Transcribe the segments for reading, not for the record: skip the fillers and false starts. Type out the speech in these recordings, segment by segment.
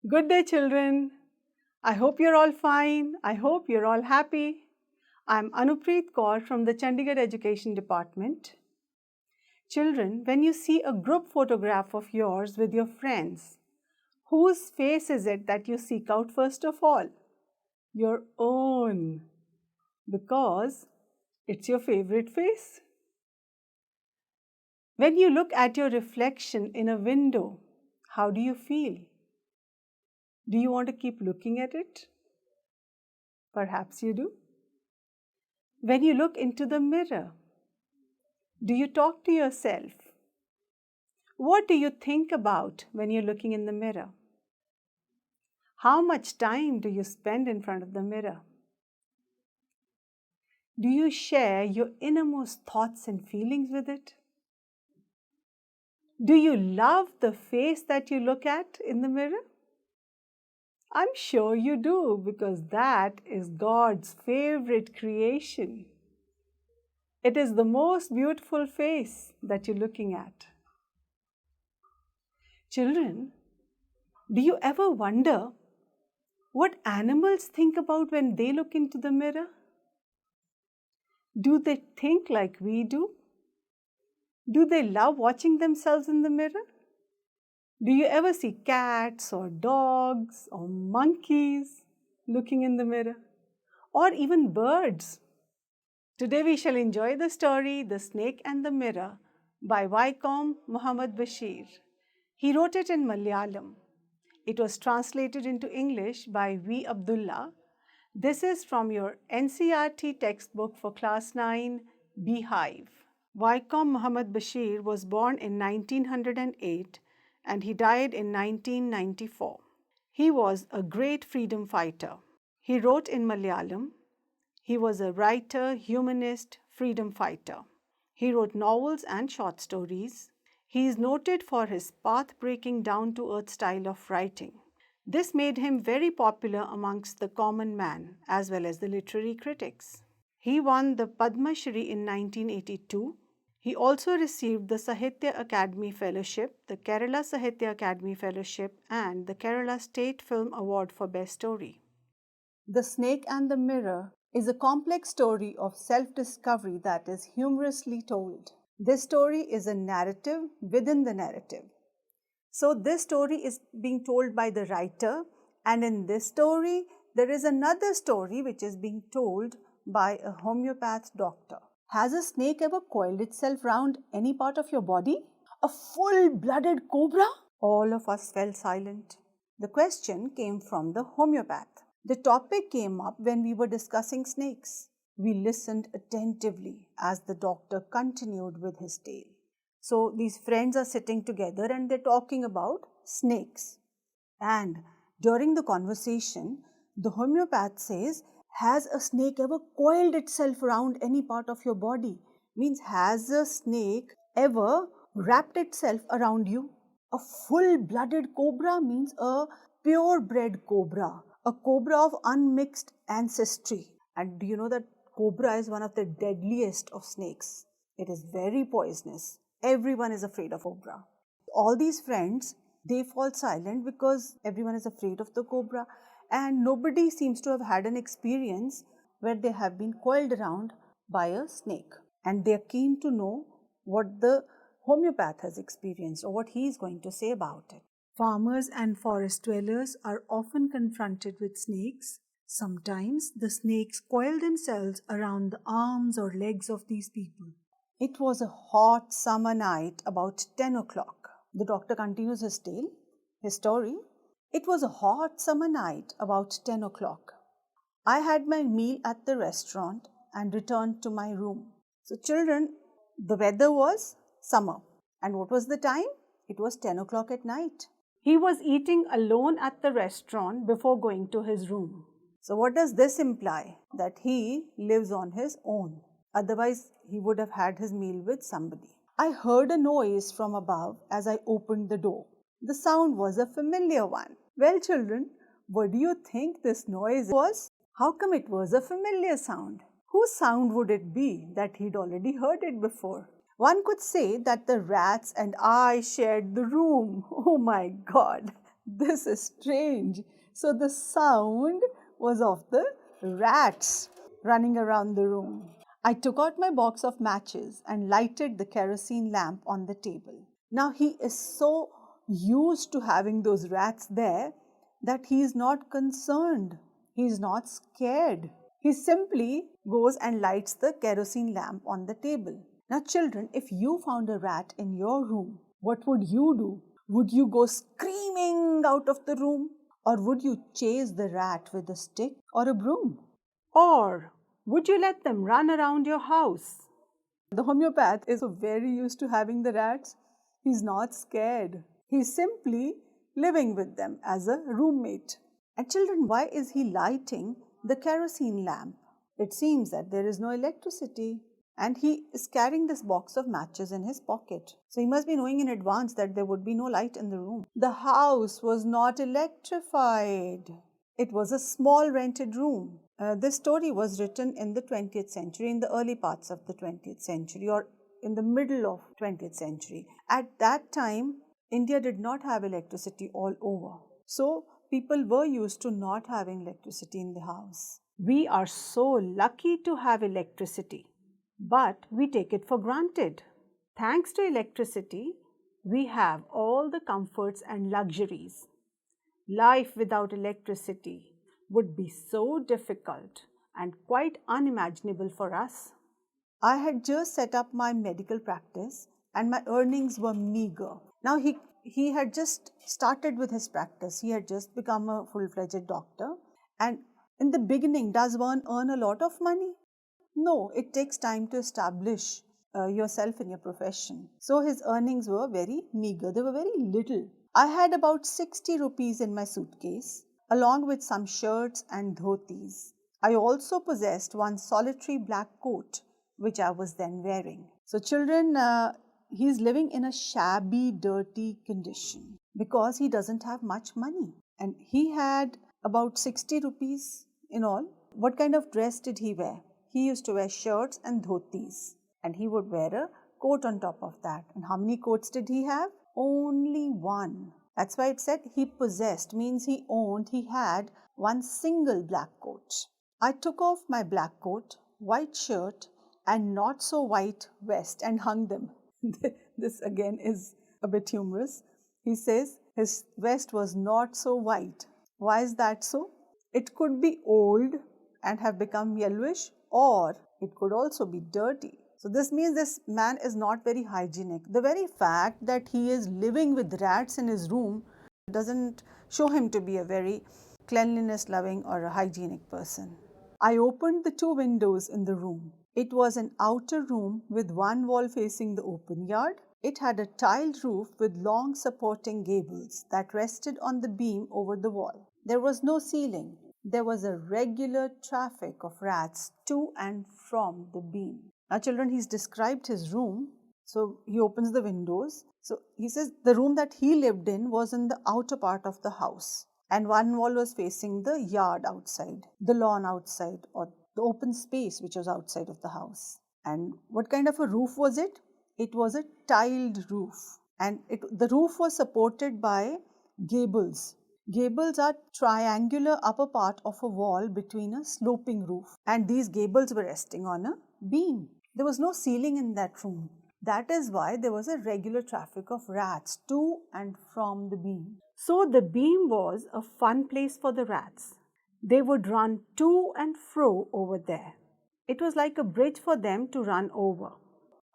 Good day, children. I hope you're all fine. I hope you're all happy. I'm Anupreet Kaur from the Chandigarh Education Department. Children, when you see a group photograph of yours with your friends, whose face is it that you seek out first of all? Your own, because it's your favorite face. When you look at your reflection in a window, how do you feel? Do you want to keep looking at it? Perhaps you do. When you look into the mirror, do you talk to yourself? What do you think about when you're looking in the mirror? How much time do you spend in front of the mirror? Do you share your innermost thoughts and feelings with it? Do you love the face that you look at in the mirror? I'm sure you do, because that is God's favorite creation. It is the most beautiful face that you're looking at. Children, do you ever wonder what animals think about when they look into the mirror? Do they think like we do? Do they love watching themselves in the mirror? Do you ever see cats or dogs or monkeys looking in the mirror? Or even birds? Today we shall enjoy the story The Snake and the Mirror by Vaikom Muhammad Bashir. He wrote it in Malayalam. It was translated into English by V. Abdullah. This is from your NCERT textbook for Class 9, Beehive. Vaikom Muhammad Bashir was born in 1908 and he died in 1994. He was a great freedom fighter. He wrote in Malayalam. He was a writer, humanist, freedom fighter. He wrote novels and short stories. He is noted for his path-breaking, down-to-earth style of writing. This made him very popular amongst the common man as well as the literary critics. He won the Padma Shri in 1982. He also received the Sahitya Academy Fellowship, the Kerala Sahitya Academy Fellowship, and the Kerala State Film Award for Best Story. The Snake and the Mirror is a complex story of self-discovery that is humorously told. This story is a narrative within the narrative. So this story is being told by the writer, and in this story there is another story which is being told by a homeopath doctor. Has a snake ever coiled itself round any part of your body? A full-blooded cobra? All of us fell silent. The question came from the homeopath. The topic came up when we were discussing snakes. We listened attentively as the doctor continued with his tale. So these friends are sitting together and they're talking about snakes. And during the conversation, the homeopath says, has a snake ever coiled itself around any part of your body? Means, has a snake ever wrapped itself around you? A full-blooded cobra means a purebred cobra, a cobra of unmixed ancestry. And do you know that cobra is one of the deadliest of snakes? It is very poisonous. Everyone is afraid of cobra. All these friends, they fall silent because everyone is afraid of the cobra, and nobody seems to have had an experience where they have been coiled around by a snake. And they are keen to know what the homeopath has experienced or what he is going to say about it. Farmers and forest dwellers are often confronted with snakes. Sometimes the snakes coil themselves around the arms or legs of these people. It was a hot summer night about 10 o'clock. The doctor continues his story. It was a hot summer night about 10 o'clock. I had my meal at the restaurant and returned to my room. So children, the weather was summer. And what was the time? It was 10 o'clock at night. He was eating alone at the restaurant before going to his room. So what does this imply? That he lives on his own. Otherwise, he would have had his meal with somebody. I heard a noise from above as I opened the door. The sound was a familiar one. Well, children, what do you think this noise was? How come it was a familiar sound? Whose sound would it be that he'd already heard it before? One could say that the rats and I shared the room. Oh my God, This is strange. So the sound was of the rats running around the room. I took out my box of matches and lighted the kerosene lamp on the table. Now he is so used to having those rats there that he is not concerned. He is not scared. He simply goes and lights the kerosene lamp on the table. Now, children, if you found a rat in your room, what would you do? Would you go screaming out of the room? Or would you chase the rat with a stick or a broom? Or would you let them run around your house? The homeopath is very used to having the rats. He's not scared. He's simply living with them as a roommate. And children, why is he lighting the kerosene lamp? It seems that there is no electricity. And he is carrying this box of matches in his pocket. So he must be knowing in advance that there would be no light in the room. The house was not electrified. It was a small rented room. This story was written in the 20th century, in the early parts of the 20th century, or in the middle of 20th century. At that time, India did not have electricity all over. So people were used to not having electricity in the house. We are so lucky to have electricity, but we take it for granted. Thanks to electricity, we have all the comforts and luxuries. Life without electricity would be so difficult and quite unimaginable for us. I had just set up my medical practice and my earnings were meager. Now he had just started with his practice. He had just become a full-fledged doctor. And in the beginning, does one earn a lot of money? No, it takes time to establish yourself in your profession. So his earnings were very meager. They were very little. I had about 60 rupees in my suitcase, along with some shirts and dhotis. I also possessed one solitary black coat, which I was then wearing. So children, he's living in a shabby, dirty condition because he doesn't have much money. And he had about 60 rupees in all. What kind of dress did he wear? He used to wear shirts and dhotis, and he would wear a coat on top of that. And how many coats did he have? Only one. That's why it said he possessed, means he owned, he had one single black coat. I took off my black coat, white shirt, and not so white vest and hung them. This again is a bit humorous. He says his vest was not so white. Why is that so? It could be old and have become yellowish, or it could also be dirty. So this means this man is not very hygienic. The very fact that he is living with rats in his room doesn't show him to be a very cleanliness loving or a hygienic person. I opened the two windows in the room. It was an outer room with one wall facing the open yard. It had a tiled roof with long supporting gables that rested on the beam over the wall. There was no ceiling. There was a regular traffic of rats to and from the beam. Now children, he's described his room. So he opens the windows. So he says the room that he lived in was in the outer part of the house. And one wall was facing the yard outside, the lawn outside, or the open space which was outside of the house. And what kind of a roof was it? It was a tiled roof. And the roof was supported by gables. Gables are triangular upper part of a wall between a sloping roof, and these gables were resting on a beam. There was no ceiling in that room. That is why there was a regular traffic of rats to and from the beam. So the beam was a fun place for the rats. They would run to and fro over there. It was like a bridge for them to run over.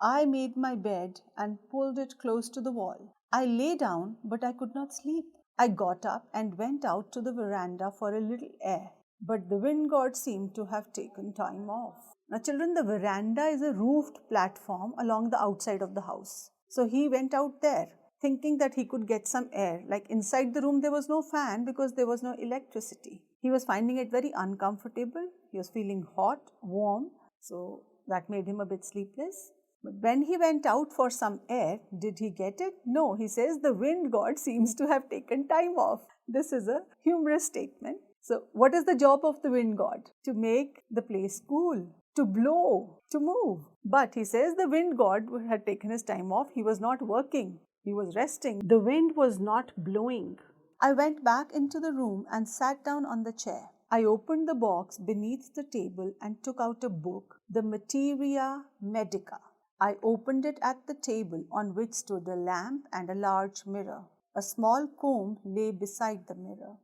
I made my bed and pulled it close to the wall. I lay down, but I could not sleep. I got up and went out to the veranda for a little air, but the wind god seemed to have taken time off. Now children, the veranda is a roofed platform along the outside of the house. So he went out there thinking that he could get some air. Like inside the room there was no fan because there was no electricity. He was finding it very uncomfortable. He was feeling hot, warm, so that made him a bit sleepless. But when he went out for some air, did he get it? No, he says the wind god seems to have taken time off. This is a humorous statement. So what is the job of the wind god? To make the place cool, to blow, to move. But he says the wind god had taken his time off. He was not working. He was resting. The wind was not blowing. I went back into the room and sat down on the chair. I opened the box beneath the table and took out a book, the Materia Medica. I opened it at the table on which stood a lamp and a large mirror. A small comb lay beside the mirror.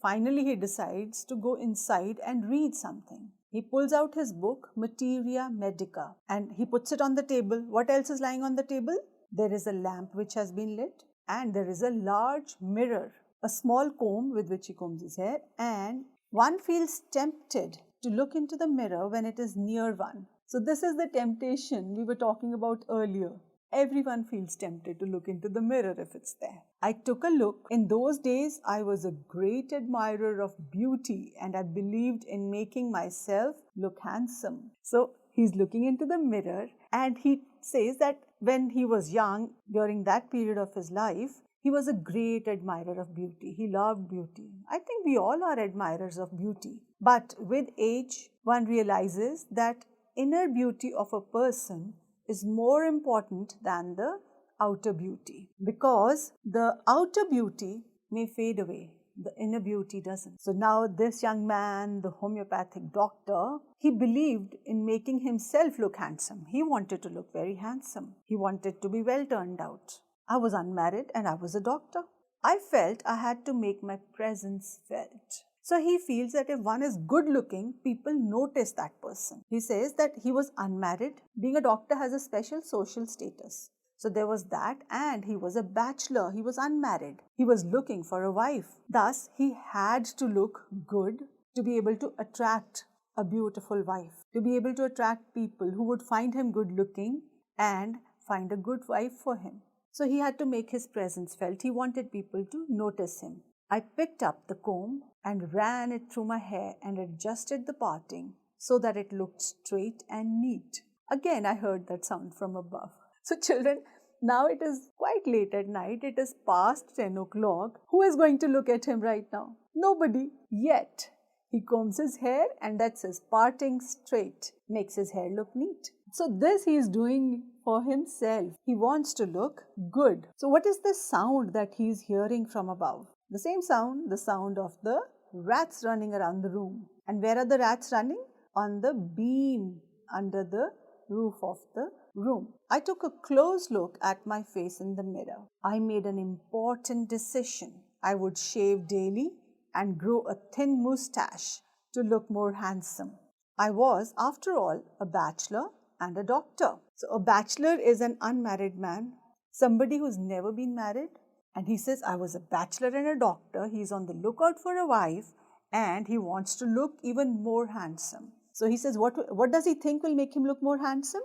Finally he decides to go inside and read something. He pulls out his book, Materia Medica, and he puts it on the table. What else is lying on the table? There is a lamp which has been lit, and there is a large mirror, a small comb with which he combs his hair, and one feels tempted to look into the mirror when it is near one. So this is the temptation we were talking about earlier. Everyone feels tempted to look into the mirror if it's there. I took a look. In those days, I was a great admirer of beauty and I believed in making myself look handsome. So he's looking into the mirror and he says that when he was young, during that period of his life, he was a great admirer of beauty. He loved beauty. I think we all are admirers of beauty. But with age, one realizes that inner beauty of a person is more important than the outer beauty, because the outer beauty may fade away, the inner beauty doesn't. So now this young man, the homeopathic doctor, he believed in making himself look handsome. He wanted to look very handsome. He wanted to be well turned out. I was unmarried and I was a doctor. I felt I had to make my presence felt. So he feels that if one is good looking, people notice that person. He says that he was unmarried. Being a doctor has a special social status. So there was that, and he was a bachelor. He was unmarried. He was looking for a wife. Thus, he had to look good to be able to attract a beautiful wife, to be able to attract people who would find him good looking and find a good wife for him. So he had to make his presence felt. He wanted people to notice him. I picked up the comb and ran it through my hair and adjusted the parting so that it looked straight and neat. Again, I heard that sound from above. So children, now it is quite late at night. It is past 10 o'clock. Who is going to look at him right now? Nobody. Yet, he combs his hair and that's his parting straight. Makes his hair look neat. So this he is doing for himself. He wants to look good. So what is the sound that he is hearing from above? The same sound, the sound of the rats running around the room. And where are the rats running? On the beam under the roof of the room. I took a close look at my face in the mirror. I made an important decision. I would shave daily and grow a thin moustache to look more handsome. I was, after all, a bachelor and a doctor. So a bachelor is an unmarried man, somebody who's never been married. And he says, I was a bachelor and a doctor. He's on the lookout for a wife and he wants to look even more handsome. So he says, what does he think will make him look more handsome?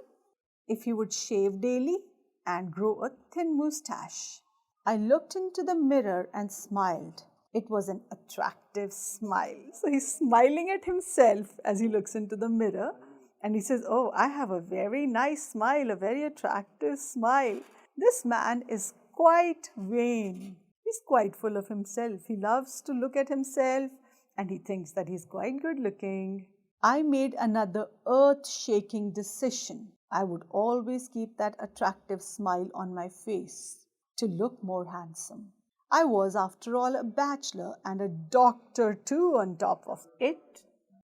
If he would shave daily and grow a thin moustache. I looked into the mirror and smiled. It was an attractive smile. So he's smiling at himself as he looks into the mirror and he says, oh, I have a very nice smile, a very attractive smile. This man is quite vain. He's quite full of himself. He loves to look at himself and he thinks that he's quite good looking. I made another earth-shaking decision. I would always keep that attractive smile on my face to look more handsome. I was, after all, a bachelor and a doctor too on top of it.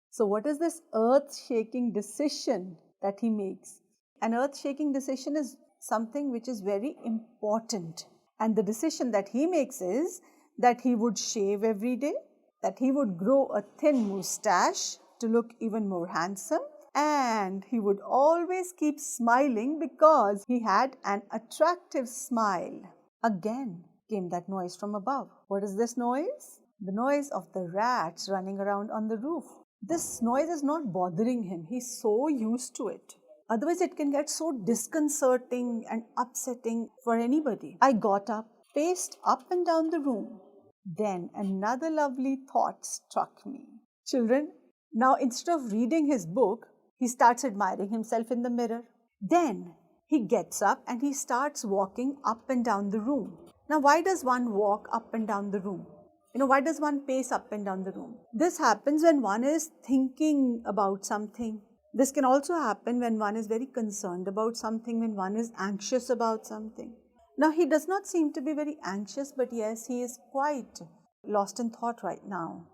So what is this earth-shaking decision that he makes? An earth-shaking decision is something which is very important. And the decision that he makes is that he would shave every day, that he would grow a thin moustache to look even more handsome, and he would always keep smiling because he had an attractive smile. Again came that noise from above. What is this noise? The noise of the rats running around on the roof. This noise is not bothering him. He's so used to it. Otherwise, it can get so disconcerting and upsetting for anybody. I got up, paced up and down the room. Then another lovely thought struck me. Children, now instead of reading his book, he starts admiring himself in the mirror. Then he gets up and he starts walking up and down the room. Now, why does one walk up and down the room? Why does one pace up and down the room? This happens when one is thinking about something. This can also happen when one is very concerned about something, when one is anxious about something. Now, he does not seem to be very anxious, but yes, he is quite lost in thought right now.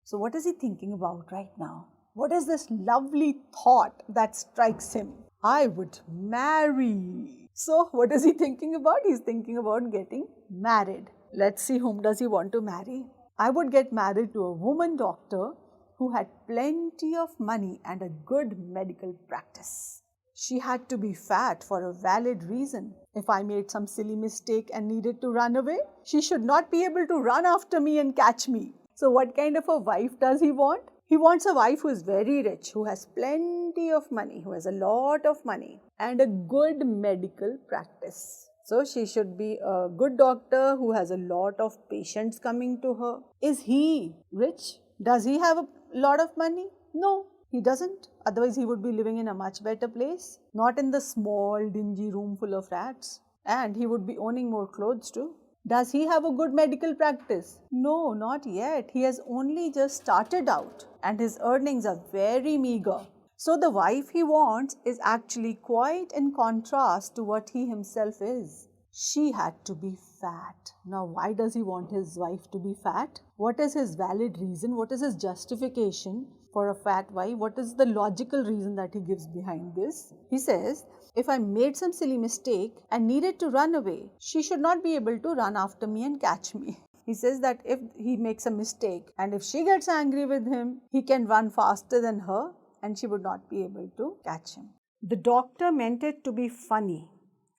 So, what is he thinking about right now? What is this lovely thought that strikes him? I would marry. So, what is he thinking about? He's thinking about getting married. Let's see, whom does he want to marry? I would get married to a woman doctor who had plenty of money and a good medical practice. She had to be fat for a valid reason. If I made some silly mistake and needed to run away, she should not be able to run after me and catch me. So what kind of a wife does he want? He wants a wife who is very rich, who has plenty of money, who has a lot of money and a good medical practice. So she should be a good doctor who has a lot of patients coming to her. Is he rich? Does he have a lot of money? No, he doesn't. Otherwise, he would be living in a much better place, not in the small, dingy room full of rats. And he would be owning more clothes too. Does he have a good medical practice? No, not yet. He has only just started out and his earnings are very meager. So the wife he wants is actually quite in contrast to what he himself is. She had to be fat. Now, why does he want his wife to be fat? What is his valid reason? What is his justification for a fat wife? What is the logical reason that he gives behind this? He says, if I made some silly mistake and needed to run away, she should not be able to run after me and catch me. He says that if he makes a mistake and if she gets angry with him, he can run faster than her and she would not be able to catch him. The doctor meant it to be funny,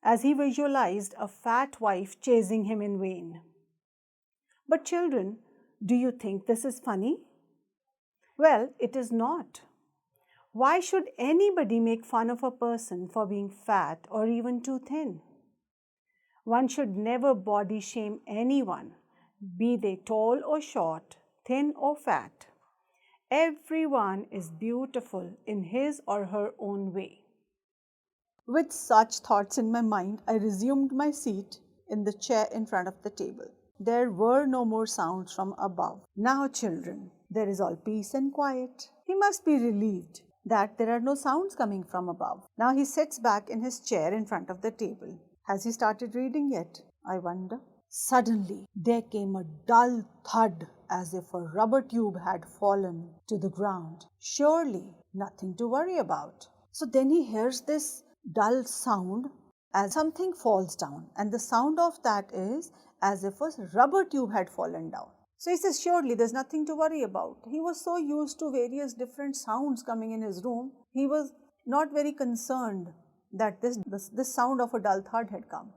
as he visualized a fat wife chasing him in vain. But children, do you think this is funny? Well, it is not. Why should anybody make fun of a person for being fat or even too thin? One should never body shame anyone, be they tall or short, thin or fat. Everyone is beautiful in his or her own way. With such thoughts in my mind, I resumed my seat in the chair in front of the table. There were no more sounds from above. Now, children, there is all peace and quiet. He must be relieved that there are no sounds coming from above. Now he sits back in his chair in front of the table. Has he started reading yet? I wonder. Suddenly, there came a dull thud as if a rubber tube had fallen to the ground. Surely, nothing to worry about. So then he hears this dull sound as something falls down, and the sound of that is as if a rubber tube had fallen down. So he says, surely there's nothing to worry about. He was so used to various different sounds coming in his room, he was not very concerned that this sound of a dull thud had come.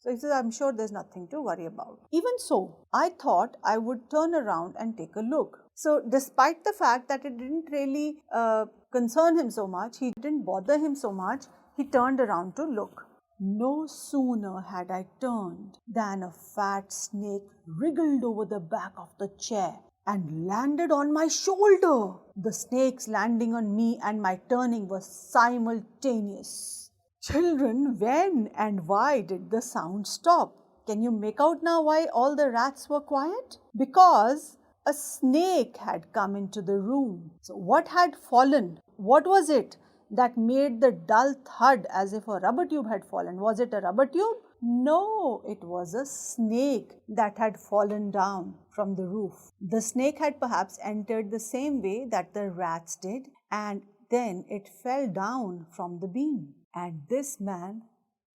So he says, I'm sure there's nothing to worry about. Even so, I thought I would turn around and take a look. So despite the fact that it didn't really concern him so much, he didn't bother him so much, he turned around to look. No sooner had I turned than a fat snake wriggled over the back of the chair and landed on my shoulder. The snake's landing on me and my turning was simultaneous. Children, when and why did the sound stop? Can you make out now why all the rats were quiet? Because a snake had come into the room. So what had fallen? What was it that made the dull thud as if a rubber tube had fallen? Was it a rubber tube? No, it was a snake that had fallen down from the roof. The snake had perhaps entered the same way that the rats did, and then it fell down from the beam. And this man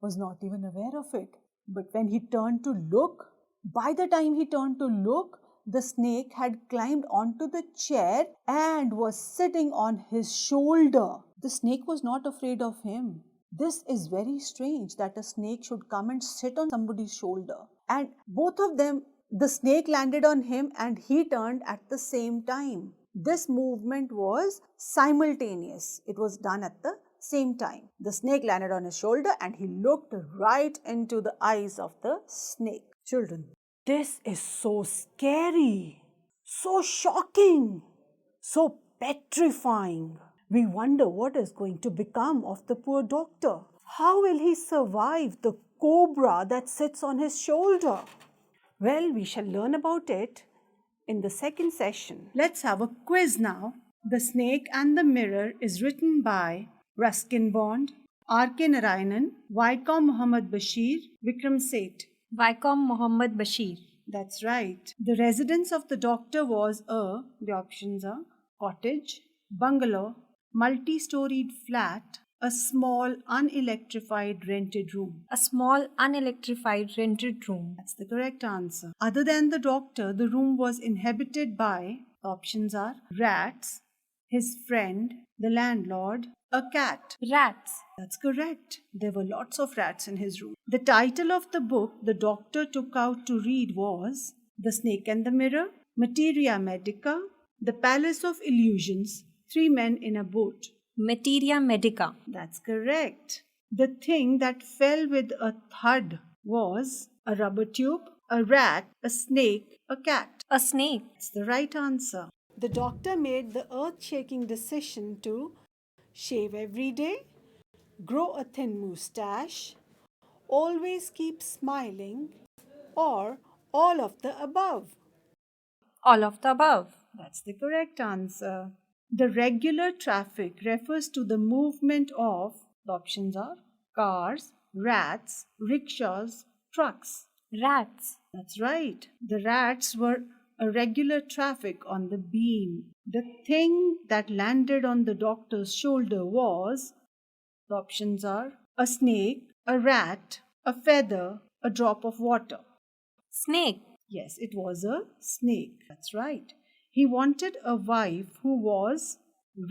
was not even aware of it. But when he turned to look, by the time he turned to look, the snake had climbed onto the chair and was sitting on his shoulder. The snake was not afraid of him. This is very strange that a snake should come and sit on somebody's shoulder. And both of them, the snake landed on him and he turned at the same time. This movement was simultaneous. It was done at the same time. The snake landed on his shoulder and he looked right into the eyes of the snake. Children, this is so scary, so shocking, so petrifying. We wonder what is going to become of the poor doctor. How will he survive the cobra that sits on his shoulder? Well, we shall learn about it in the second session. Let's have a quiz now. The Snake and the Mirror is written by Ruskin Bond. R.K. Narayanan, Vaikom Muhammad Bashir, Vikram Seth. Vaikom Muhammad Bashir. That's right. The residence of the doctor was the options are cottage, bungalow, multi-storied flat, a small unelectrified rented room. A small unelectrified rented room. That's the correct answer. Other than the doctor, the room was inhabited by, the options are rats, his friend, the landlord, a cat. Rats. That's correct. There were lots of rats in his room. The title of the book the doctor took out to read was The Snake and the Mirror, Materia Medica, The Palace of Illusions, Three Men in a Boat. Materia Medica. That's correct. The thing that fell with a thud was a rubber tube, a rat, a snake, a cat. A snake. That's the right answer. The doctor made the earth-shaking decision to shave every day, grow a thin moustache, always keep smiling, or all of the above. All of the above. That's the correct answer. The regular traffic refers to the movement of, the options are cars, rats, rickshaws, trucks. Rats. That's right. The rats were a regular traffic on the beam. The thing that landed on the doctor's shoulder was, the options are a snake, a rat, a feather, a drop of water. Snake. Yes, it was a snake. That's right. He wanted a wife who was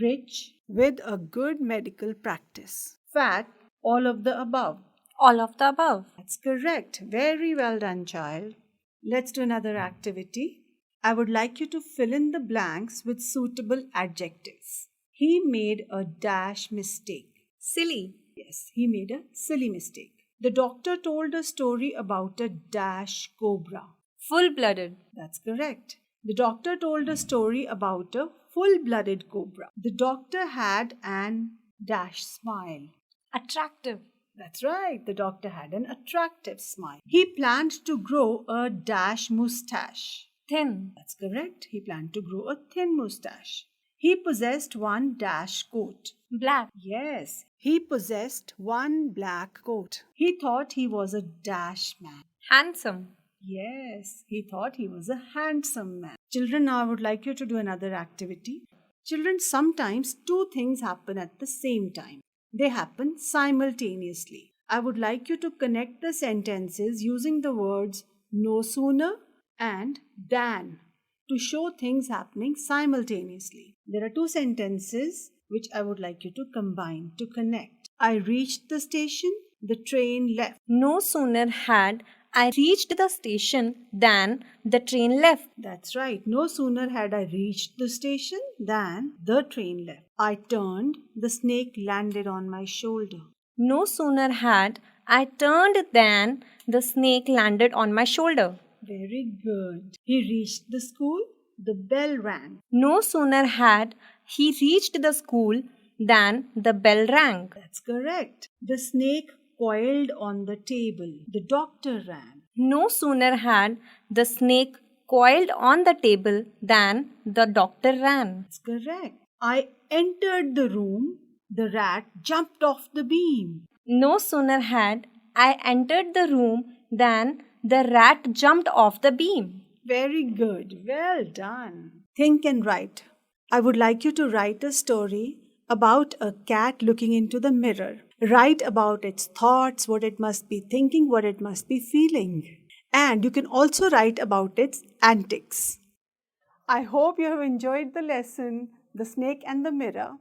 rich with a good medical practice. Fat, all of the above. All of the above. That's correct. Very well done, child. Let's do another activity. I would like you to fill in the blanks with suitable adjectives. He made a dash mistake. Silly. Yes, he made a silly mistake. The doctor told a story about a dash cobra. Full-blooded. That's correct. The doctor told a story about a full-blooded cobra. The doctor had an dash smile. Attractive. That's right. The doctor had an attractive smile. He planned to grow a dash moustache. Thin. That's correct. He planned to grow a thin moustache. He possessed one dash coat. Black. Yes, he possessed one black coat. He thought he was a dash man. Handsome. Yes, he thought he was a handsome man. Children, now I would like you to do another activity. Children, sometimes two things happen at the same time. They happen simultaneously. I would like you to connect the sentences using the words no sooner and than to show things happening simultaneously. There are two sentences which I would like you to combine, to connect. I reached the station, the train left. No sooner had I reached the station than the train left. That's right. No sooner had I reached the station than the train left. I turned, the snake landed on my shoulder. No sooner had I turned than the snake landed on my shoulder. Very good. He reached the school, the bell rang. No sooner had he reached the school than the bell rang. That's correct. The snake coiled on the table. The doctor ran. No sooner had the snake coiled on the table than the doctor ran. That's correct. I entered the room. The rat jumped off the beam. No sooner had I entered the room than the rat jumped off the beam. Very good. Well done. Think and write. I would like you to write a story about a cat looking into the mirror. Write about its thoughts, what it must be thinking, what it must be feeling. And you can also write about its antics. I hope you have enjoyed the lesson, The Snake and the Mirror.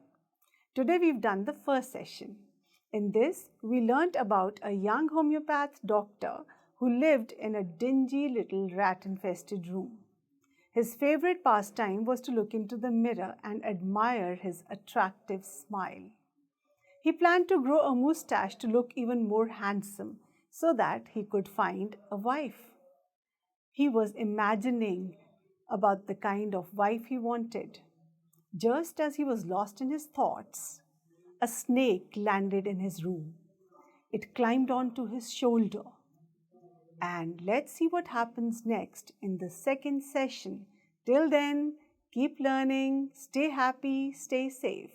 Today we've done the first session. In this, we learnt about a young homeopath doctor who lived in a dingy little rat-infested room. His favorite pastime was to look into the mirror and admire his attractive smile. He planned to grow a moustache to look even more handsome so that he could find a wife. He was imagining about the kind of wife he wanted. Just as he was lost in his thoughts, a snake landed in his room. It climbed onto his shoulder. And let's see what happens next in the second session. Till then, keep learning, stay happy, stay safe.